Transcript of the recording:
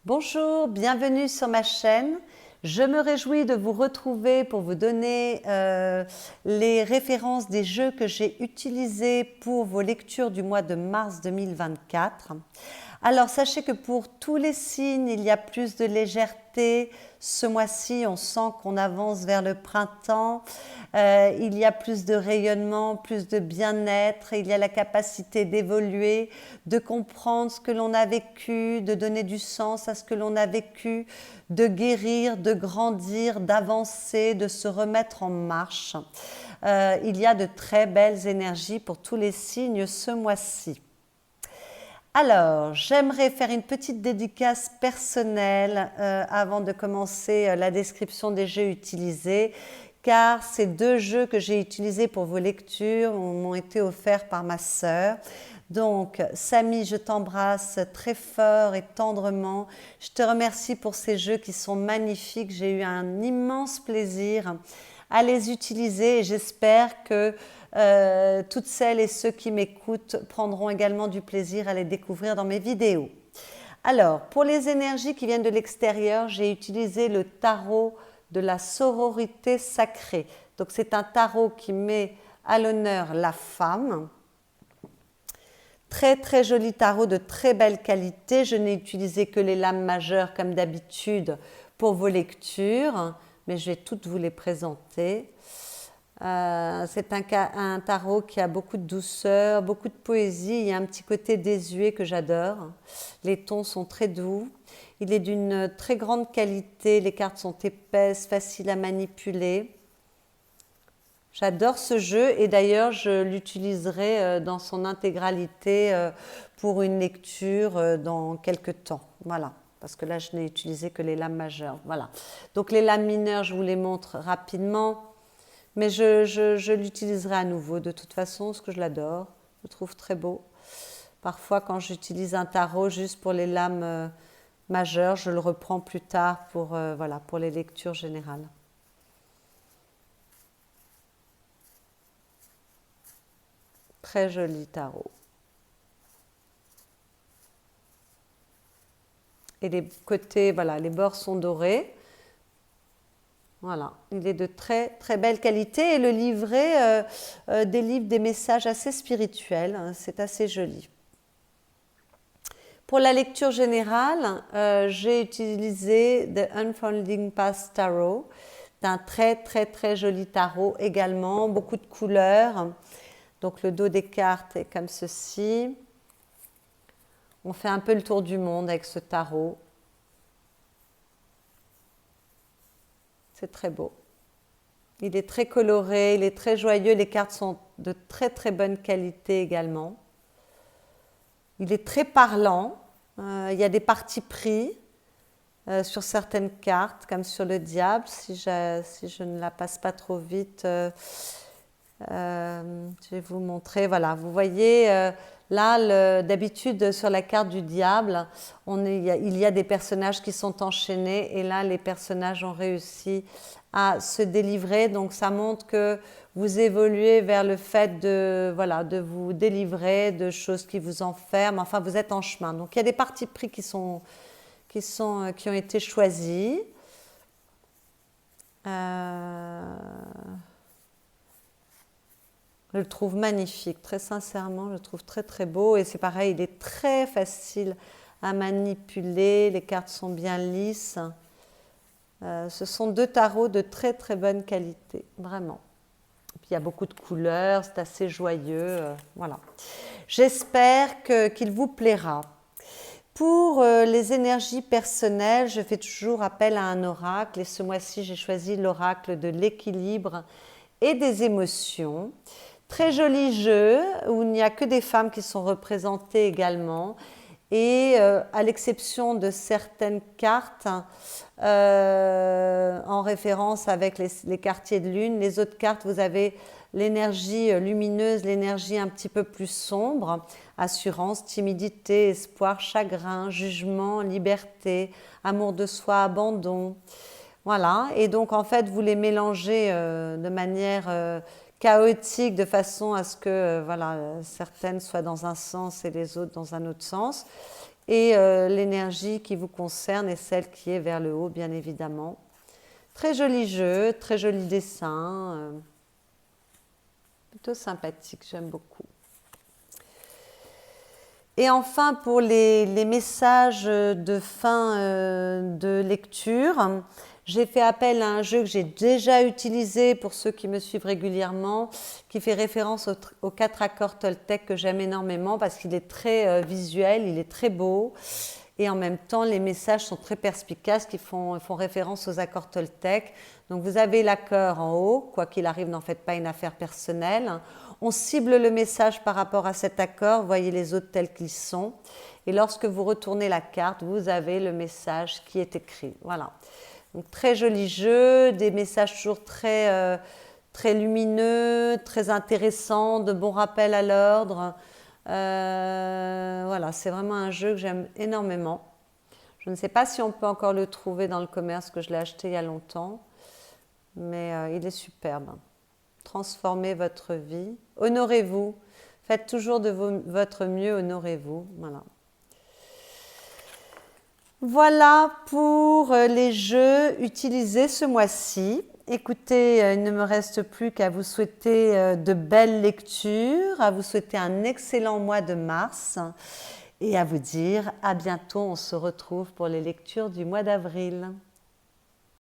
Bonjour, bienvenue sur ma chaîne. Je me réjouis de vous retrouver pour vous donner les références des jeux que j'ai utilisés pour vos lectures du mois de mars 2024. Alors sachez que pour tous les signes, il y a plus de légèreté. Ce mois-ci, on sent qu'on avance vers le printemps. Il y a plus de rayonnement, plus de bien-être. Il y a la capacité d'évoluer, de comprendre ce que l'on a vécu, de donner du sens à ce que l'on a vécu, de guérir, de grandir, d'avancer, de se remettre en marche. Il y a de très belles énergies pour tous les signes ce mois-ci. Alors, j'aimerais faire une petite dédicace personnelle avant de commencer la description des jeux utilisés, car ces deux jeux que j'ai utilisés pour vos lectures m'ont été offerts par ma sœur. Donc, Samy, je t'embrasse très fort et tendrement. Je te remercie pour ces jeux qui sont magnifiques. J'ai eu un immense plaisir à les utiliser et j'espère que toutes celles et ceux qui m'écoutent prendront également du plaisir à les découvrir dans mes vidéos. Alors, pour les énergies qui viennent de l'extérieur, j'ai utilisé le tarot de la sororité sacrée. Donc, c'est un tarot qui met à l'honneur la femme. Très très joli tarot de très belle qualité. Je n'ai utilisé que les lames majeures comme d'habitude pour vos lectures, mais je vais toutes vous les présenter. C'est un tarot qui a beaucoup de douceur, beaucoup de poésie. Il y a un petit côté désuet que j'adore. Les tons sont très doux. Il est d'une très grande qualité. Les cartes sont épaisses, faciles à manipuler. J'adore ce jeu et d'ailleurs je l'utiliserai dans son intégralité pour une lecture dans quelques temps. Voilà, parce que là je n'ai utilisé que les lames majeures. Voilà. Donc les lames mineures, je vous les montre rapidement. Mais je l'utiliserai à nouveau de toute façon, parce que je l'adore. Je le trouve très beau. Parfois, quand j'utilise un tarot juste pour les lames majeures, je le reprends plus tard pour, voilà, pour les lectures générales. Très joli tarot. Et les côtés, voilà, les bords sont dorés. Voilà, il est de très très belle qualité et le livret délivre des messages assez spirituels, hein, c'est assez joli. Pour la lecture générale, j'ai utilisé The Unfolding Path Tarot, d'un très très très joli tarot également, beaucoup de couleurs. Donc le dos des cartes est comme ceci. On fait un peu le tour du monde avec ce tarot. C'est très beau. Il est très coloré, il est très joyeux. Les cartes sont de très très bonne qualité également. Il est très parlant. Il y a des partis pris sur certaines cartes, comme sur le diable. Si je ne la passe pas trop vite, je vais vous montrer. Voilà, vous voyez là, d'habitude sur la carte du diable, il y a des personnages qui sont enchaînés et là, les personnages ont réussi à se délivrer. Donc, ça montre que vous évoluez vers le fait de, voilà, de vous délivrer de choses qui vous enferment. Enfin, vous êtes en chemin. Donc, il y a des partis pris qui ont été choisis. Je le trouve magnifique, très sincèrement, je le trouve très très beau. Et c'est pareil, il est très facile à manipuler, les cartes sont bien lisses. Ce sont deux tarots de très très bonne qualité, vraiment. Et puis il y a beaucoup de couleurs, c'est assez joyeux, voilà. J'espère qu'il vous plaira. Pour les énergies personnelles, je fais toujours appel à un oracle et ce mois-ci, j'ai choisi l'oracle de l'équilibre et des émotions. Très joli jeu où il n'y a que des femmes qui sont représentées également. Et à l'exception de certaines cartes en référence avec les quartiers de lune, les autres cartes, vous avez l'énergie lumineuse, l'énergie un petit peu plus sombre, assurance, timidité, espoir, chagrin, jugement, liberté, amour de soi, abandon. Voilà, et donc en fait, vous les mélangez de manière chaotique, de façon à ce que voilà, certaines soient dans un sens et les autres dans un autre sens. et l'énergie qui vous concerne est celle qui est vers le haut, bien évidemment. Très joli jeu, très joli dessin, plutôt sympathique, j'aime beaucoup. Et enfin, pour les messages de fin de lecture, j'ai fait appel à un jeu que j'ai déjà utilisé pour ceux qui me suivent régulièrement, qui fait référence aux 4 accords Toltec que j'aime énormément parce qu'il est très visuel, il est très beau. Et en même temps, les messages sont très perspicaces qui font référence aux accords Toltec. Donc vous avez l'accord en haut, quoi qu'il arrive, n'en faites pas une affaire personnelle. On cible le message par rapport à cet accord, voyez les autres tels qu'ils sont. Et lorsque vous retournez la carte, vous avez le message qui est écrit. Voilà. Donc très joli jeu, des messages toujours très, très lumineux, très intéressants, de bons rappels à l'ordre. Voilà, c'est vraiment un jeu que j'aime énormément. Je ne sais pas si on peut encore le trouver dans le commerce, que je l'ai acheté il y a longtemps, mais il est superbe. Transformez votre vie, honorez-vous, faites toujours de votre mieux, honorez-vous. Voilà. Voilà pour les jeux utilisés ce mois-ci. Écoutez, il ne me reste plus qu'à vous souhaiter de belles lectures, à vous souhaiter un excellent mois de mars et à vous dire à bientôt. On se retrouve pour les lectures du mois d'avril.